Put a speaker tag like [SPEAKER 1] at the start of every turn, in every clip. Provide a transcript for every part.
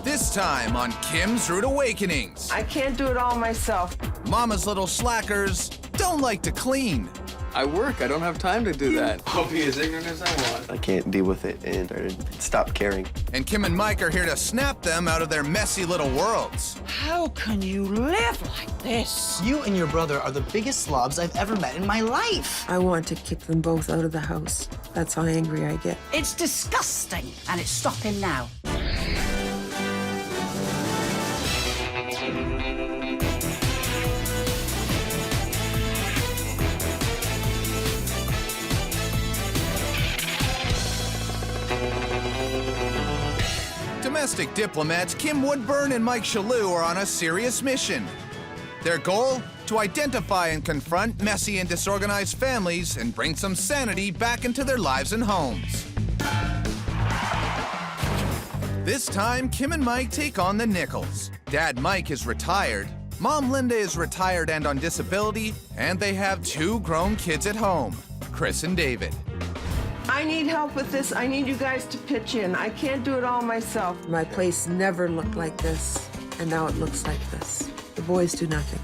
[SPEAKER 1] This time on Kim's Rude Awakenings.
[SPEAKER 2] I can't do it all myself.
[SPEAKER 1] Mama's little slackers don't like to clean.
[SPEAKER 3] I work. I don't have time to do that. I'll be as ignorant as I want.
[SPEAKER 4] I can't deal with it and stop caring.
[SPEAKER 1] And Kim and Mike are here to snap them out of their messy little worlds.
[SPEAKER 5] How can you live like this?
[SPEAKER 6] You and your brother are the biggest slobs I've ever met in my life.
[SPEAKER 2] I want to kick them both out of the house. That's how angry I get.
[SPEAKER 5] It's disgusting, and it's stopping now.
[SPEAKER 1] Domestic Diplomats Kim Woodburn and Mike Shaloo are on a serious mission. Their goal? To identify and confront messy and disorganized families and bring some sanity back into their lives and homes. This time, Kim and Mike take on the Nichols. Dad Mike is retired, Mom Linda is retired and on disability, and they have 2 grown kids at home, Chris and David.
[SPEAKER 2] I need help with this. I need you guys to pitch in. I can't do it all myself. My place never looked like this, and now it looks like this. The boys do nothing.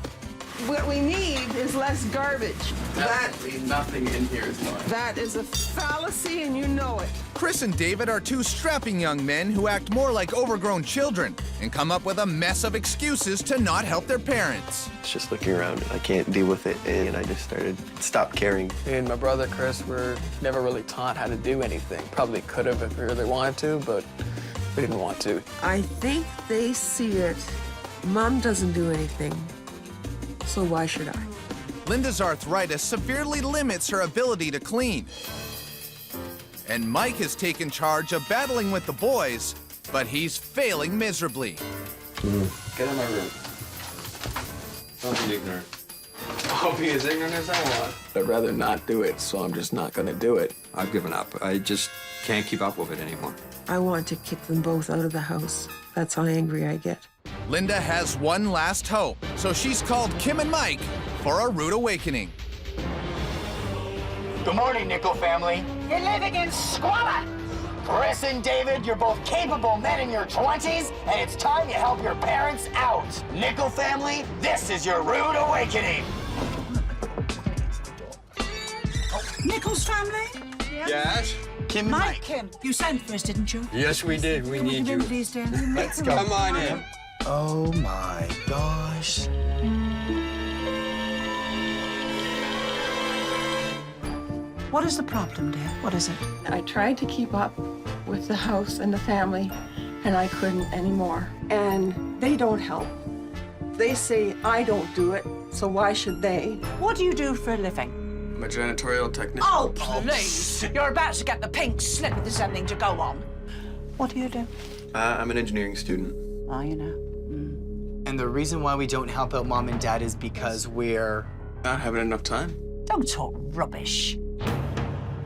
[SPEAKER 2] What we need is less garbage.
[SPEAKER 3] Absolutely nothing in here is mine.
[SPEAKER 2] That is a fallacy, and you know it.
[SPEAKER 1] Chris and David are 2 strapping young men who act more like overgrown children and come up with a mess of excuses to not help their parents.
[SPEAKER 4] It's just looking around. I can't deal with it and I just stopped caring.
[SPEAKER 3] Me and my brother Chris were never really taught how to do anything. Probably could have if we really wanted to, but we didn't want to.
[SPEAKER 2] I think they see it. Mom doesn't do anything, so why should I?
[SPEAKER 1] Linda's arthritis severely limits her ability to clean. And Mike has taken charge of battling with the boys, but he's failing miserably.
[SPEAKER 3] Get in my room. Don't be ignorant. I'll be as ignorant as I want. I'd rather not do it, so I'm just not gonna do it.
[SPEAKER 7] I've given up. I just can't keep up with it anymore.
[SPEAKER 2] I want to kick them both out of the house. That's how angry I get.
[SPEAKER 1] Linda has one last hope, so she's called Kim and Mike for a rude awakening.
[SPEAKER 6] Good morning, Nichol family.
[SPEAKER 5] You're living in squalor!
[SPEAKER 6] Chris and David, you're both capable men in your 20s, and it's time you help your parents out. Nichol family, this is your rude awakening.
[SPEAKER 5] Nichols family?
[SPEAKER 7] Yes?
[SPEAKER 6] Kim and Mike.
[SPEAKER 5] Kim, you sent for us, didn't you?
[SPEAKER 7] Yes, we did. We need you.
[SPEAKER 5] Please, dear.
[SPEAKER 7] Let's go. Come on in.
[SPEAKER 6] Oh my gosh.
[SPEAKER 5] What is the problem, dear? What is it?
[SPEAKER 2] I tried to keep up with the house and the family, and I couldn't anymore. And they don't help. They say I don't do it, so why should they?
[SPEAKER 5] What do you do for a living?
[SPEAKER 3] I'm a janitorial technician.
[SPEAKER 5] Oh, please! You're about to get the pink slip if there's anything to go on. What do you do?
[SPEAKER 4] I'm an engineering student.
[SPEAKER 5] Oh, you know.
[SPEAKER 6] And the reason why we don't help out Mom and Dad is because we're...
[SPEAKER 3] Not having enough time.
[SPEAKER 5] Don't talk rubbish.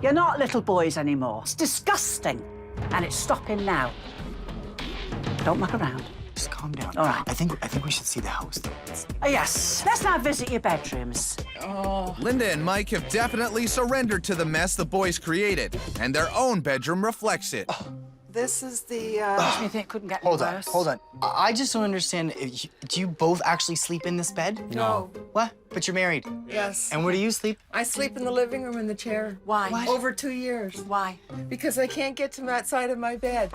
[SPEAKER 5] You're not little boys anymore. It's disgusting, and it's stopping now. Don't muck around.
[SPEAKER 6] Just calm down.
[SPEAKER 5] All right.
[SPEAKER 6] I think we should see the house.
[SPEAKER 5] Oh, yes. Let's now visit your bedrooms.
[SPEAKER 1] Linda and Mike have definitely surrendered to the mess the boys created, and their own bedroom reflects it.
[SPEAKER 2] This is the,
[SPEAKER 5] Makes me think it couldn't get any
[SPEAKER 6] Hold on,
[SPEAKER 5] worse.
[SPEAKER 6] hold on. I just don't understand. Do you both actually sleep in this bed?
[SPEAKER 2] No.
[SPEAKER 6] What? But you're married.
[SPEAKER 2] Yes.
[SPEAKER 6] And where do you sleep?
[SPEAKER 2] I sleep in the living room in the chair.
[SPEAKER 5] Why?
[SPEAKER 6] What?
[SPEAKER 2] Over 2 years.
[SPEAKER 5] Why?
[SPEAKER 2] Because I can't get to that side of my bed.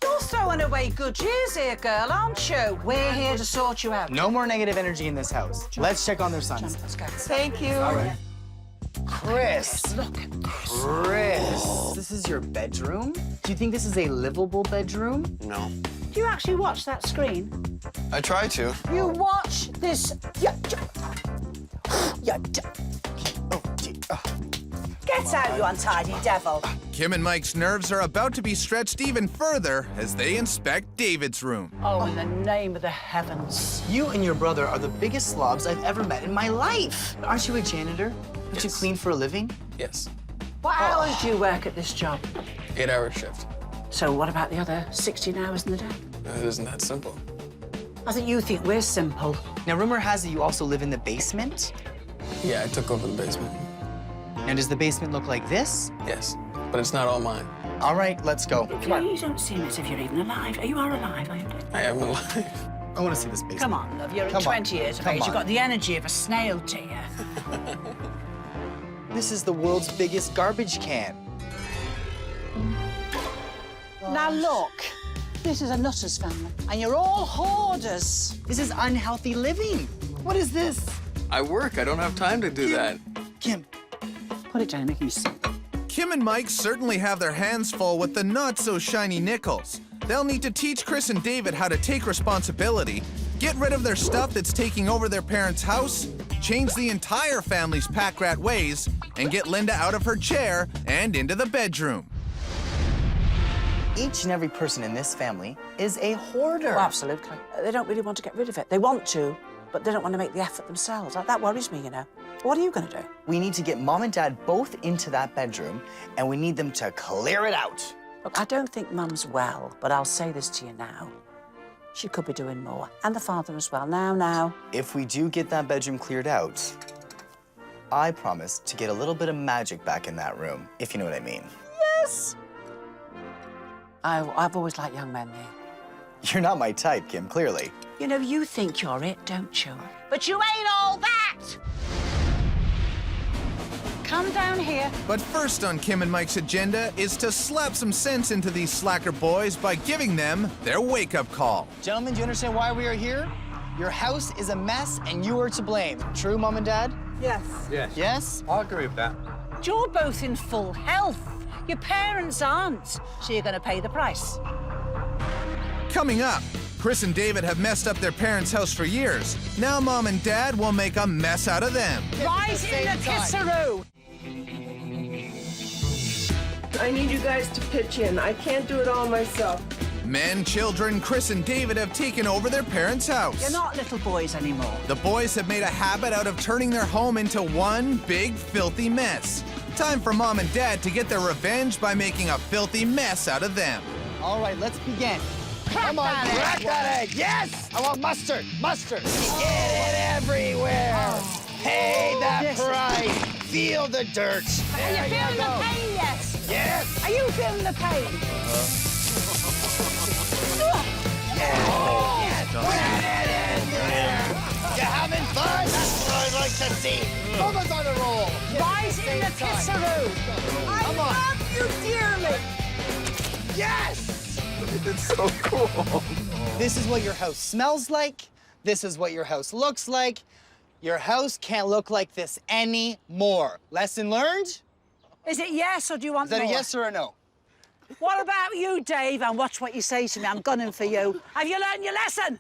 [SPEAKER 5] You're throwing away good years here, girl, aren't you? We're here to sort you out.
[SPEAKER 6] No more negative energy in this house. Let's check on their sons.
[SPEAKER 5] Let's go.
[SPEAKER 2] Thank you.
[SPEAKER 6] All right. Chris.
[SPEAKER 5] Look at this.
[SPEAKER 6] Chris. This is your bedroom? Do you think this is a livable bedroom?
[SPEAKER 4] No.
[SPEAKER 5] Do you actually watch that screen?
[SPEAKER 7] I try to.
[SPEAKER 5] You watch this. Get out, you untidy devil.
[SPEAKER 1] Kim and Mike's nerves are about to be stretched even further as they inspect David's room.
[SPEAKER 5] Oh, in the name of the heavens.
[SPEAKER 6] You and your brother are the biggest slobs I've ever met in my life. Aren't you a janitor? Don't you clean for a living?
[SPEAKER 3] Yes.
[SPEAKER 5] What hours do you work at this job?
[SPEAKER 3] 8-hour shift.
[SPEAKER 5] So what about the other 16 hours in the day?
[SPEAKER 3] It isn't that simple.
[SPEAKER 5] I think you think we're simple.
[SPEAKER 6] Now, rumor has it you also live in the basement.
[SPEAKER 3] Yeah, I took over the basement.
[SPEAKER 6] Now, does the basement look like this?
[SPEAKER 3] Yes, but it's not all mine.
[SPEAKER 6] All right, let's go.
[SPEAKER 5] Come on. You don't seem as if you're even alive. You are alive, are you?
[SPEAKER 3] I am alive.
[SPEAKER 6] I want to see this basement.
[SPEAKER 5] Come on, love. You're
[SPEAKER 6] Come on.
[SPEAKER 5] 20 years of
[SPEAKER 6] Come
[SPEAKER 5] age.
[SPEAKER 6] on.
[SPEAKER 5] You've got the energy of a snail to you.
[SPEAKER 6] This is the world's biggest garbage can.
[SPEAKER 5] Now look, this is a Nutters family, and you're all hoarders.
[SPEAKER 6] This is unhealthy living. What is this?
[SPEAKER 3] I work. I don't have time to do that.
[SPEAKER 6] Kim,
[SPEAKER 5] Put it down, making me sick.
[SPEAKER 1] Kim and Mike certainly have their hands full with the not-so-shiny Nichols. They'll need to teach Chris and David how to take responsibility, get rid of their stuff that's taking over their parents' house, change the entire family's Packrat ways, and get Linda out of her chair and into the bedroom.
[SPEAKER 6] each and every person in this family is a hoarder.
[SPEAKER 5] Oh, absolutely. They don't really want to get rid of it. They want to, but they don't want to make the effort themselves. That worries me, you know. What are you going to do?
[SPEAKER 6] We need to get Mom and Dad both into that bedroom, and we need them to clear it out.
[SPEAKER 5] Look, I don't think Mum's well, but I'll say this to you now. She could be doing more, and the father as well. Now.
[SPEAKER 6] If we do get that bedroom cleared out, I promise to get a little bit of magic back in that room, if you know what I mean.
[SPEAKER 5] Yes! I've always liked young men, me.
[SPEAKER 6] You're not my type, Kim, clearly.
[SPEAKER 5] You know, you think you're it, don't you? But you ain't all that! Come down here.
[SPEAKER 1] But first on Kim and Mike's agenda is to slap some sense into these slacker boys by giving them their wake-up call.
[SPEAKER 6] Gentlemen, do you understand why we are here? Your house is a mess, and you are to blame. True, Mom and Dad?
[SPEAKER 2] Yes.
[SPEAKER 6] Yes?
[SPEAKER 7] I'll agree with that.
[SPEAKER 5] You're both in full health. Your parents aren't, so you're going to pay the price.
[SPEAKER 1] Coming up, Chris and David have messed up their parents' house for years. Now Mom and Dad will make a mess out of them.
[SPEAKER 5] Rise in the kisseroo.
[SPEAKER 2] I need you guys to pitch in. I can't do it all myself.
[SPEAKER 1] Men, children, Chris and David have taken over their parents' house.
[SPEAKER 5] You're not little boys anymore.
[SPEAKER 1] The boys have made a habit out of turning their home into one big filthy mess. Time for Mom and Dad to get their revenge by making a filthy mess out of them.
[SPEAKER 6] All right, let's begin.
[SPEAKER 5] Come on,
[SPEAKER 6] Crack that egg. Yes! I want mustard. Mustard. Get it everywhere. Pay that price. Feel the dirt.
[SPEAKER 5] Are you feeling the pain yet?
[SPEAKER 6] Yes.
[SPEAKER 5] Are you feeling the pain?
[SPEAKER 6] Yes. Put it in there. You having fun? That's what I'd like to see. Mama's on a roll.
[SPEAKER 5] Rise in the kisseroo. I love you dearly.
[SPEAKER 6] Yes.
[SPEAKER 3] It's so cool.
[SPEAKER 6] This is what your house smells like. This is what your house looks like. Your house can't look like this anymore. Lesson learned?
[SPEAKER 5] Is it yes, or do you want
[SPEAKER 6] Is that
[SPEAKER 5] more?
[SPEAKER 6] a yes or a no?
[SPEAKER 5] What about you, Dave? And watch what you say to me. I'm gunning for you. Have you learned your lesson?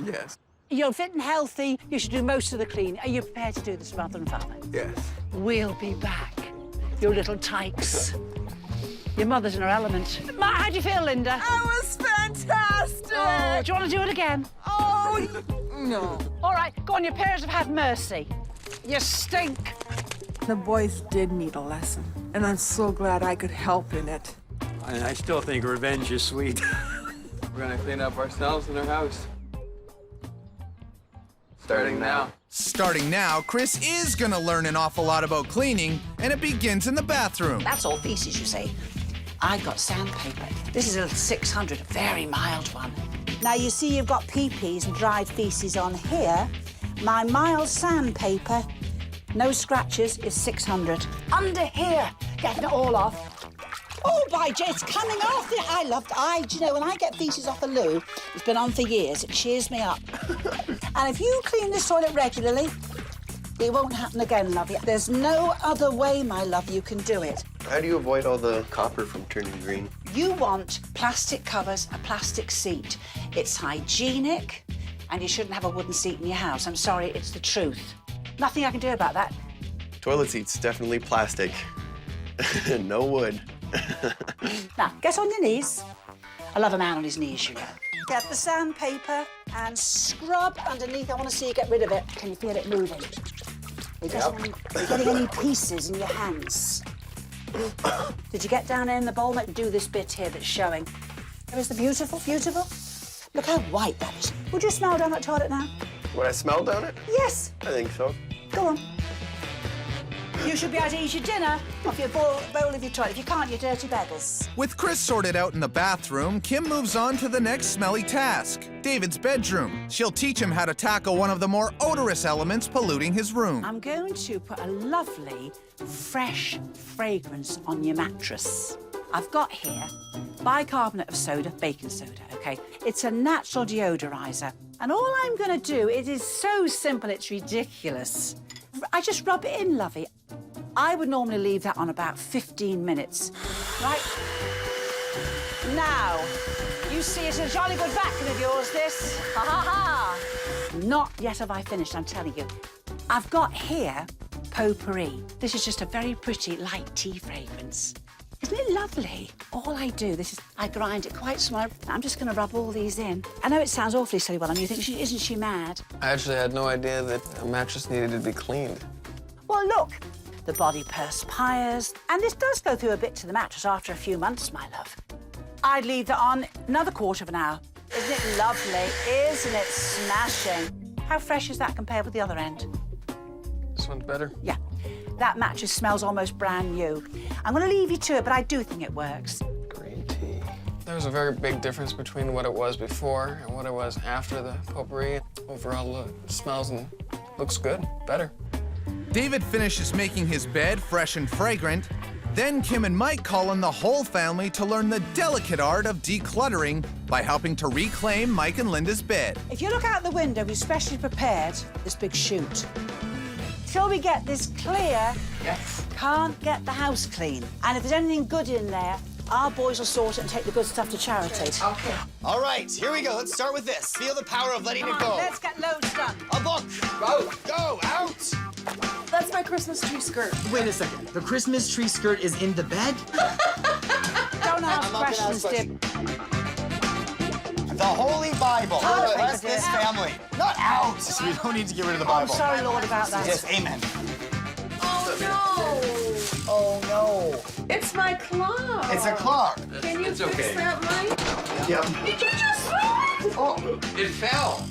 [SPEAKER 3] Yes.
[SPEAKER 5] You're fit and healthy. You should do most of the cleaning. Are you prepared to do this, mother and father?
[SPEAKER 3] Yes.
[SPEAKER 5] We'll be back, you little tykes. Your mother's in her element. How do you feel, Linda?
[SPEAKER 2] That was fantastic.
[SPEAKER 5] Oh, do you want to do it again?
[SPEAKER 2] Oh, no.
[SPEAKER 5] All right, go on. Your parents have had mercy. You stink.
[SPEAKER 2] The boys did need a lesson, and I'm so glad I could help in it.
[SPEAKER 7] And I still think revenge is sweet.
[SPEAKER 3] We're gonna clean up ourselves in our house. Starting now.
[SPEAKER 1] Starting now, Chris is gonna learn an awful lot about cleaning, and it begins in the bathroom.
[SPEAKER 5] That's all feces, you see. I've got sandpaper. This is a 600, a very mild one. Now, you see you've got pee-pees and dried feces on here. My mild sandpaper, no scratches, is 600. Under here, getting it all off. Oh, by Jay, it's coming off. Do you know, when I get feces off a loo, it's been on for years, it cheers me up. And if you clean this toilet regularly, it won't happen again, lovey. There's no other way, my love, you can do it.
[SPEAKER 4] How do you avoid all the copper from turning green?
[SPEAKER 5] You want plastic covers, a plastic seat. It's hygienic, and you shouldn't have a wooden seat in your house. I'm sorry, it's the truth. Nothing I can do about that.
[SPEAKER 4] Toilet seats, definitely plastic. No wood.
[SPEAKER 5] Now, get on your knees. I love a man on his knees, you know. Get the sandpaper and scrub underneath. I want to see you get rid of it. Can you feel it moving? Are you getting any pieces in your hands? Did you get down there in the bowl? Let me do this bit here that's showing. Is the beautiful, beautiful? Look how white that is. Would you smell down that toilet now?
[SPEAKER 4] Would I smell down it?
[SPEAKER 5] Yes.
[SPEAKER 4] I think so.
[SPEAKER 5] Go on. You should be able to eat your dinner off your bowl of your toilet. If you can't, you dirty beggars.
[SPEAKER 1] With Chris sorted out in the bathroom, Kim moves on to the next smelly task, David's bedroom. She'll teach him how to tackle one of the more odorous elements polluting his room.
[SPEAKER 5] I'm going to put a lovely, fresh fragrance on your mattress. I've got here bicarbonate of soda, baking soda, OK? It's a natural deodorizer. And all I'm going to do, it is so simple, it's ridiculous. I just rub it in, lovey. I would normally leave that on about 15 minutes. Right? Now, you see it's a jolly good vacuum of yours, this. Ha, ha, ha. Not yet have I finished, I'm telling you. I've got here potpourri. This is just a very pretty light tea fragrance. Isn't it lovely? All I do, I grind it quite small. I'm just going to rub all these in. I know it sounds awfully silly, well, I mean, you think, isn't she mad?
[SPEAKER 3] I actually had no idea that a mattress needed to be cleaned.
[SPEAKER 5] Well, look, the body perspires, and this does go through a bit to the mattress after a few months, my love. I'd leave that on another quarter of an hour. Isn't it lovely? Isn't it smashing? How fresh is that compared with the other end?
[SPEAKER 3] This one's better?
[SPEAKER 5] Yeah. That mattress smells almost brand new. I'm going to leave you to it, but I do think it works.
[SPEAKER 3] Green tea. There's a very big difference between what it was before and what it was after the potpourri. Overall, it smells and looks good, better.
[SPEAKER 1] David finishes making his bed fresh and fragrant. Then Kim and Mike call in the whole family to learn the delicate art of decluttering by helping to reclaim Mike and Linda's bed.
[SPEAKER 5] If you look out the window, we've specially prepared this big chute. Till we get this clear, can't get the house clean. And if there's anything good in there, our boys will sort it and take the good stuff to charity.
[SPEAKER 6] Okay. All right, here we go. Let's start with this. Feel the power of letting it go.
[SPEAKER 5] Let's get loads done.
[SPEAKER 6] A book. Go, out.
[SPEAKER 2] That's my Christmas tree skirt.
[SPEAKER 8] Wait a second. The Christmas tree skirt is in the bed?
[SPEAKER 5] Don't ask questions, Dib.
[SPEAKER 6] The Holy Bible.
[SPEAKER 5] Oh,
[SPEAKER 6] Bless this family. Not out. We don't need to get rid of the Bible.
[SPEAKER 5] I'm sorry, Lord, about that.
[SPEAKER 6] Yes, amen.
[SPEAKER 2] Oh, no.
[SPEAKER 6] Oh, no.
[SPEAKER 2] It's my clock.
[SPEAKER 6] It's a clock.
[SPEAKER 2] Can you
[SPEAKER 7] It's
[SPEAKER 2] fix
[SPEAKER 7] okay.
[SPEAKER 2] that, Mike?
[SPEAKER 6] Yep.
[SPEAKER 2] Did you just fall?
[SPEAKER 6] Oh,
[SPEAKER 7] It fell.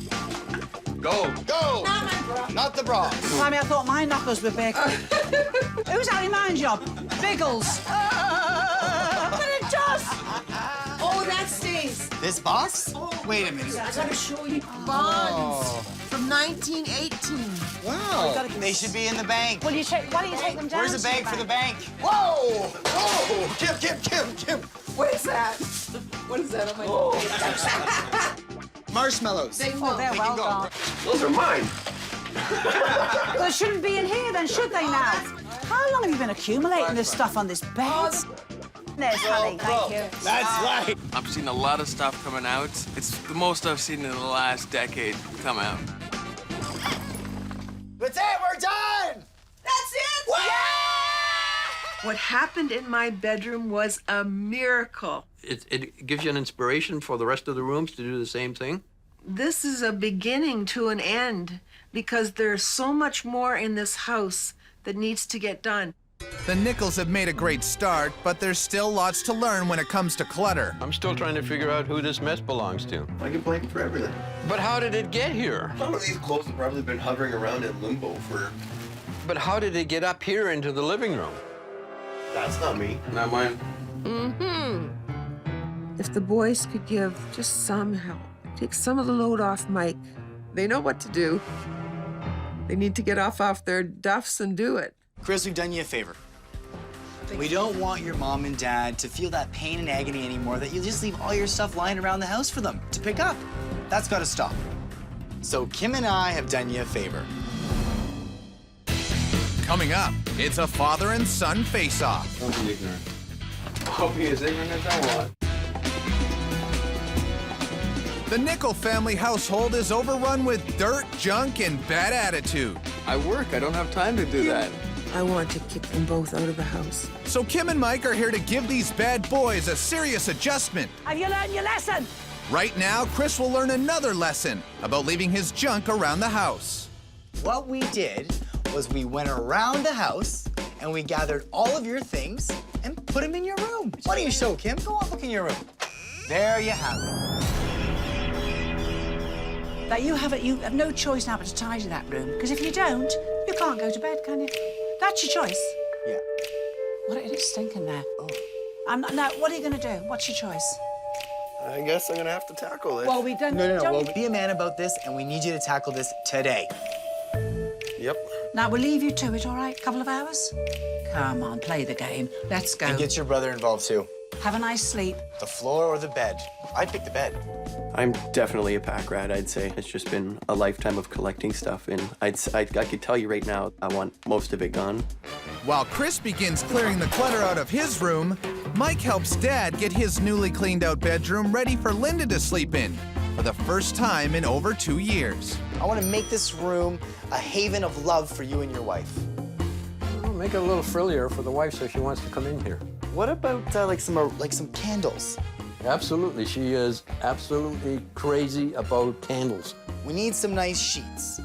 [SPEAKER 7] Go.
[SPEAKER 6] go.
[SPEAKER 2] Not my bra.
[SPEAKER 6] Not the bra.
[SPEAKER 5] Blimey, I thought my knuckles were big. Who's having my job? Biggles. But it does.
[SPEAKER 2] Oh, that stays.
[SPEAKER 6] This box? Wait a minute.
[SPEAKER 2] I gotta show you bonds from 1918.
[SPEAKER 6] Wow. They should be in the bank.
[SPEAKER 5] Why don't you take them down?
[SPEAKER 6] Where's the bag for the bank? Whoa! Whoa! Kim!
[SPEAKER 2] What is that? What is that on my
[SPEAKER 6] Marshmallows.
[SPEAKER 5] Oh, they're well gone.
[SPEAKER 7] Those are mine.
[SPEAKER 5] Well, they shouldn't be in here then, should they now? How long have you been accumulating this stuff on this bed? There's honey, thank you.
[SPEAKER 6] That's right.
[SPEAKER 3] I've seen a lot of stuff coming out. It's the most I've seen in the last decade come out.
[SPEAKER 6] That's it. We're done.
[SPEAKER 2] That's it! What happened in my bedroom was a miracle.
[SPEAKER 7] It gives you an inspiration for the rest of the rooms to do the same thing.
[SPEAKER 2] This is a beginning to an end because there's so much more in this house that needs to get done.
[SPEAKER 1] The Nichols have made a great start, but there's still lots to learn when it comes to clutter.
[SPEAKER 7] I'm still trying to figure out who this mess belongs to.
[SPEAKER 4] I get blamed for everything.
[SPEAKER 7] But how did it get here?
[SPEAKER 4] Some of these clothes have probably been hovering around in limbo for...
[SPEAKER 7] But how did it get up here into the living room?
[SPEAKER 4] That's not me.
[SPEAKER 3] Not mine.
[SPEAKER 2] If the boys could give just some help, take some of the load off Mike. They know what to do. They need to get off their duffs and do it.
[SPEAKER 6] Chris, we've done you a favor. We don't want your mom and dad to feel that pain and agony anymore that you just leave all your stuff lying around the house for them to pick up. That's got to stop. So Kim and I have done you a favor.
[SPEAKER 1] Coming up, it's a father and son face-off.
[SPEAKER 3] Don't be ignorant. I'll be as ignorant as I want.
[SPEAKER 1] The Nichol family household is overrun with dirt, junk, and bad attitude.
[SPEAKER 3] I work. I don't have time to do that.
[SPEAKER 2] I want to kick them both out of the house.
[SPEAKER 1] So Kim and Mike are here to give these bad boys a serious adjustment.
[SPEAKER 5] Have you learned your lesson?
[SPEAKER 1] Right now, Chris will learn another lesson about leaving his junk around the house.
[SPEAKER 6] What we did was we went around the house and we gathered all of your things and put them in your room. Why don't you show, Kim? Go on, look in your room. There you have it.
[SPEAKER 5] That you have no choice now but to tidy that room, because if you don't, you can't go to bed, can you? That's your choice.
[SPEAKER 6] Yeah.
[SPEAKER 5] What it is stinking there. Oh. No, what are you going to do? What's your choice?
[SPEAKER 4] I guess I'm gonna have to tackle it.
[SPEAKER 5] Well, we don't...
[SPEAKER 6] No.
[SPEAKER 5] don't-
[SPEAKER 6] Well, be a man about this, and we need you to tackle this today.
[SPEAKER 4] Yep.
[SPEAKER 5] Now, we'll leave you to it, all right? Couple of hours? Come on, play the game. Let's go.
[SPEAKER 6] And get your brother involved, too.
[SPEAKER 5] Have a nice sleep.
[SPEAKER 6] The floor or the bed? I'd pick the bed.
[SPEAKER 4] I'm definitely a pack rat, I'd say. It's just been a lifetime of collecting stuff, and I could tell you right now, I want most of it gone.
[SPEAKER 1] While Chris begins clearing the clutter out of his room, Mike helps Dad get his newly cleaned out bedroom ready for Linda to sleep in for the first time in over 2 years.
[SPEAKER 6] I want to make this room a haven of love for you and your wife.
[SPEAKER 7] Well, make it a little frillier for the wife so she wants to come in here.
[SPEAKER 6] What about like some candles?
[SPEAKER 7] Absolutely. She is absolutely crazy about candles.
[SPEAKER 6] We need some nice sheets.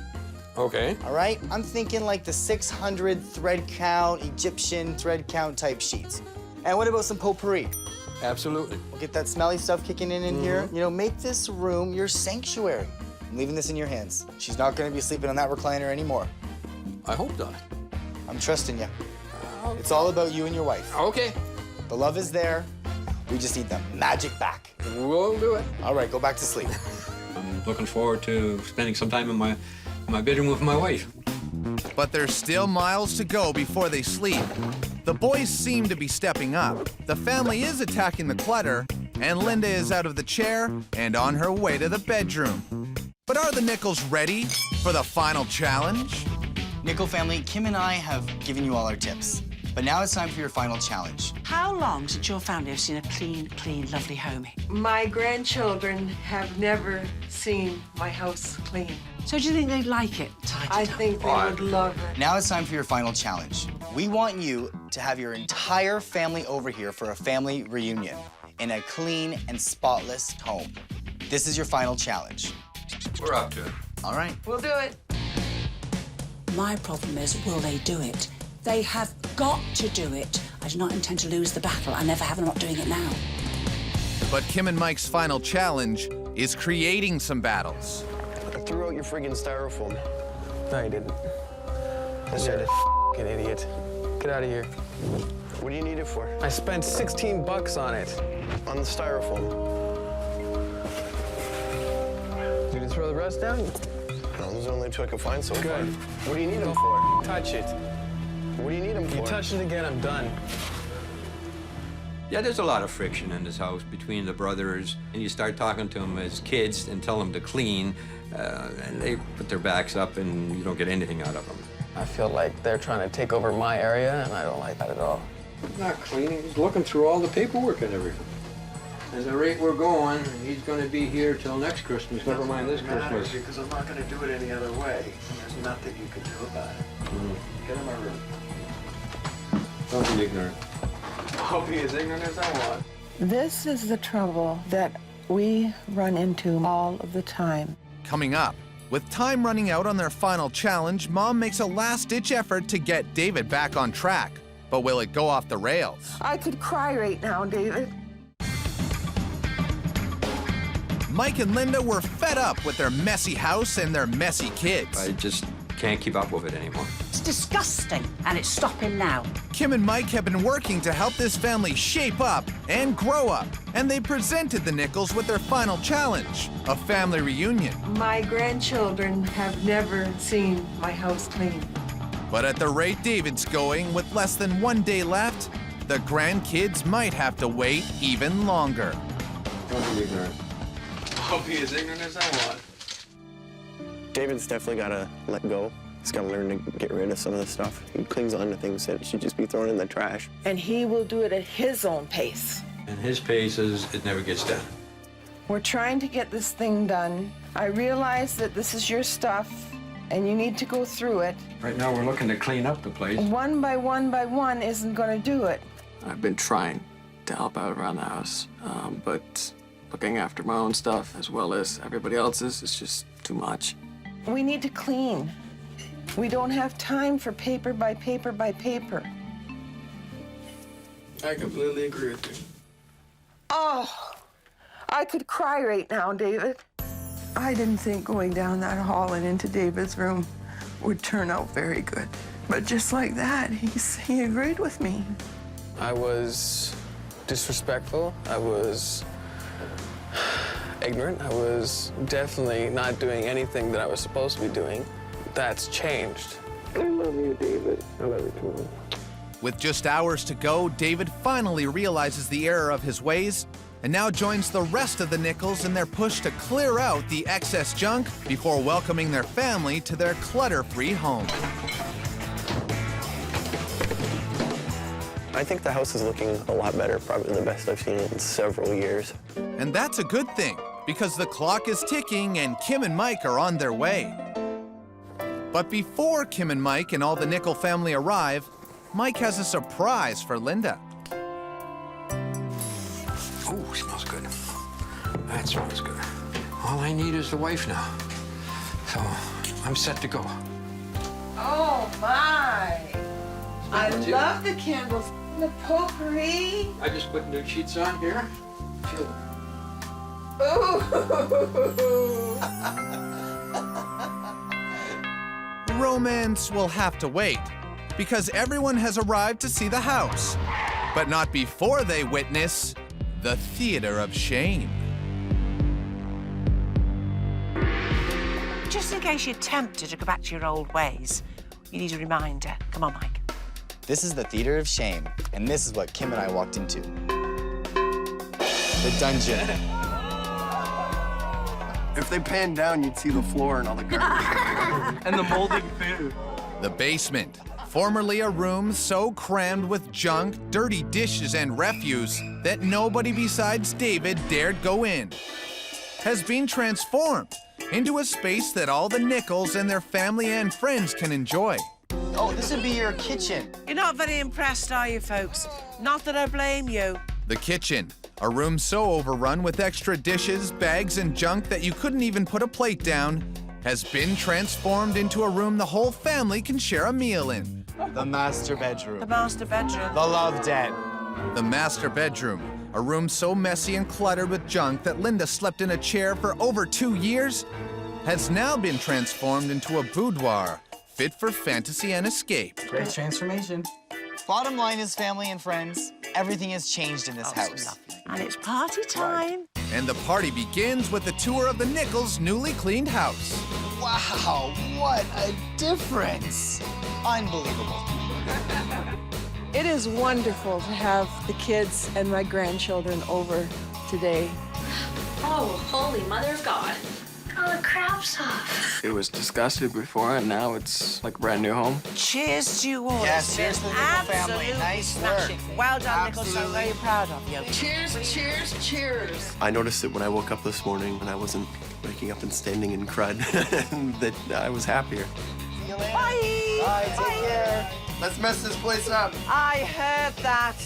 [SPEAKER 7] Okay.
[SPEAKER 6] All right? I'm thinking like the 600 thread count, Egyptian thread count type sheets. And what about some potpourri?
[SPEAKER 7] Absolutely.
[SPEAKER 6] We'll get that smelly stuff kicking in here. You know, make this room your sanctuary. I'm leaving this in your hands. She's not gonna be sleeping on that recliner anymore.
[SPEAKER 7] I hope not.
[SPEAKER 6] I'm trusting you. It's all about you and your wife.
[SPEAKER 7] Okay.
[SPEAKER 6] The love is there. We just need the magic back.
[SPEAKER 7] We'll do it.
[SPEAKER 6] All right, go back to sleep.
[SPEAKER 7] I'm looking forward to spending some time in my bedroom with my wife.
[SPEAKER 1] But there's still miles to go before they sleep. The boys seem to be stepping up. The family is attacking the clutter, and Linda is out of the chair and on her way to the bedroom. But are the Nichols ready for the final challenge?
[SPEAKER 6] Nichol family, Kim and I have given you all our tips. But now it's time for your final challenge.
[SPEAKER 5] How long since your family have seen a clean, lovely home?
[SPEAKER 2] My grandchildren have never seen my house clean.
[SPEAKER 5] So do you think they'd like it tidied
[SPEAKER 2] I
[SPEAKER 5] up?
[SPEAKER 2] think they would love it.
[SPEAKER 6] Now it's time for your final challenge. We want you to have your entire family over here for a family reunion in a clean and spotless home. This is your final challenge.
[SPEAKER 7] We're up to it.
[SPEAKER 6] All right.
[SPEAKER 2] We'll do it.
[SPEAKER 5] My problem is, will they do it? They have got to do it. I do not intend to lose the battle. I never have, and I'm not doing it now.
[SPEAKER 1] But Kim and Mike's final challenge is creating some battles.
[SPEAKER 4] I threw out your friggin' styrofoam.
[SPEAKER 3] No, you didn't.
[SPEAKER 4] You're a
[SPEAKER 3] Fucking idiot. Get out of here.
[SPEAKER 4] What do you need it for?
[SPEAKER 3] I spent 16 bucks on it.
[SPEAKER 4] On the styrofoam.
[SPEAKER 3] Did you throw the rest down?
[SPEAKER 4] No, those are the only two I could find so far.
[SPEAKER 3] Good.
[SPEAKER 4] What do you need them for?
[SPEAKER 3] Touch it.
[SPEAKER 4] What do you need them for?
[SPEAKER 3] You touch it again, I'm done.
[SPEAKER 7] Yeah, there's a lot of friction in this house between the brothers, and you start talking to them as kids and tell them to clean, and they put their backs up, and you don't get anything out of them.
[SPEAKER 3] I feel like they're trying to take over my area, and I don't like that at all.
[SPEAKER 7] Not cleaning, he's looking through all the paperwork and everything. At the rate we're going, he's going to be here till next Christmas, never mind this Christmas.
[SPEAKER 4] Because I'm not going to do it any other way. There's nothing you can do about it. Get in my room.
[SPEAKER 7] Don't be ignorant.
[SPEAKER 4] I'll be as ignorant as I want.
[SPEAKER 2] This is the trouble that we run into all of the time.
[SPEAKER 1] Coming up, with time running out on their final challenge, Mom makes a last-ditch effort to get David back on track. But will it go off the rails?
[SPEAKER 2] I could cry right now, David.
[SPEAKER 1] Mike and Linda were fed up with their messy house and their messy kids.
[SPEAKER 7] I just can't keep up with it anymore.
[SPEAKER 5] It's disgusting, and it's stopping now.
[SPEAKER 1] Kim and Mike have been working to help this family shape up and grow up, and they presented the Nichols with their final challenge, a family reunion.
[SPEAKER 2] My grandchildren have never seen my house clean.
[SPEAKER 1] But at the rate David's going, with less than 1 day left, the grandkids might have to wait even longer.
[SPEAKER 7] Don't be ignorant.
[SPEAKER 4] I'll be as ignorant as I want. David's definitely got to let go. He's got to learn to get rid of some of the stuff. He clings on to things that should just be thrown in the trash.
[SPEAKER 2] And he will do it at his own pace.
[SPEAKER 7] And his pace is, it never gets done.
[SPEAKER 2] We're trying to get this thing done. I realize that this is your stuff, and you need to go through it.
[SPEAKER 7] Right now, we're looking to clean up the place.
[SPEAKER 2] One by one isn't going to do it.
[SPEAKER 3] I've been trying to help out around the house, but looking after my own stuff as well as everybody else's is just too much.
[SPEAKER 2] We need to clean. We don't have time for paper by paper by paper.
[SPEAKER 3] I completely agree with you.
[SPEAKER 2] Oh, I could cry right now, David. I didn't think going down that hall and into David's room would turn out very good. But just like that, he agreed with me.
[SPEAKER 3] I was disrespectful. I was ignorant. I was definitely not doing anything that I was supposed to be doing. That's changed. I love you, David. I love you too.
[SPEAKER 1] With just hours to go, David finally realizes the error of his ways and now joins the rest of the Nichols in their push to clear out the excess junk before welcoming their family to their clutter-free home.
[SPEAKER 4] I think the house is looking a lot better, probably the best I've seen it in several years.
[SPEAKER 1] And that's a good thing, because the clock is ticking and Kim and Mike are on their way. But before Kim and Mike and all the Nichol family arrive, Mike has a surprise for Linda.
[SPEAKER 7] Oh, smells good. That smells good. All I need is the wife now. So I'm set to go.
[SPEAKER 2] Oh, my. I love the candles. The potpourri.
[SPEAKER 7] I just put new sheets on here. Feel
[SPEAKER 2] Ooh.
[SPEAKER 1] Romance will have to wait, because everyone has arrived to see the house, but not before they witness the theater of shame.
[SPEAKER 9] Just in case you're tempted to go back to your old ways, you need a reminder. Come on, Mike.
[SPEAKER 6] This is the theater of shame, and this is what Kim and I walked into. The dungeon.
[SPEAKER 3] If they panned down, you'd see the floor and all the garbage. And the molding food.
[SPEAKER 1] The basement, formerly a room so crammed with junk, dirty dishes, and refuse that nobody besides David dared go in, has been transformed into a space that all the Nichols and their family and friends can enjoy.
[SPEAKER 6] Oh, this would be your kitchen.
[SPEAKER 9] You're not very impressed, are you, folks? Not that I blame you.
[SPEAKER 1] The kitchen, a room so overrun with extra dishes, bags, and junk that you couldn't even put a plate down, has been transformed into a room the whole family can share a meal in.
[SPEAKER 6] The master bedroom.
[SPEAKER 9] The master bedroom.
[SPEAKER 6] The love den.
[SPEAKER 1] The master bedroom, a room so messy and cluttered with junk that Linda slept in a chair for over 2 years, has now been transformed into a boudoir, fit for fantasy and escape.
[SPEAKER 8] Great transformation.
[SPEAKER 6] Bottom line is, family and friends, everything has changed in this house.
[SPEAKER 9] And it's party time.
[SPEAKER 1] And the party begins with the tour of the Nichols' newly cleaned house.
[SPEAKER 6] Wow, what a difference. Unbelievable.
[SPEAKER 2] It is wonderful to have the kids and my grandchildren over today.
[SPEAKER 10] Oh, holy mother of God. All the crap's off.
[SPEAKER 3] It was disgusted before, and now it's like a brand new home.
[SPEAKER 9] Cheers to you all.
[SPEAKER 6] Yes,
[SPEAKER 9] It's
[SPEAKER 6] cheers
[SPEAKER 9] been
[SPEAKER 6] to the Nichol family.
[SPEAKER 9] absolutely
[SPEAKER 6] Nice
[SPEAKER 9] smashing.
[SPEAKER 6] work.
[SPEAKER 9] Well done, Nichol. So I'm
[SPEAKER 6] Absolutely.
[SPEAKER 9] very proud of you.
[SPEAKER 2] Cheers, cheers, cheers.
[SPEAKER 4] I noticed it when I woke up this morning and I wasn't waking up and standing in crud, that I was happier.
[SPEAKER 6] See you later.
[SPEAKER 9] Bye.
[SPEAKER 6] Bye, take care.
[SPEAKER 3] Let's mess this place up.
[SPEAKER 9] I heard that.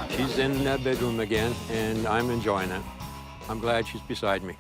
[SPEAKER 7] She's in that bedroom again, and I'm enjoying it. I'm glad she's beside me.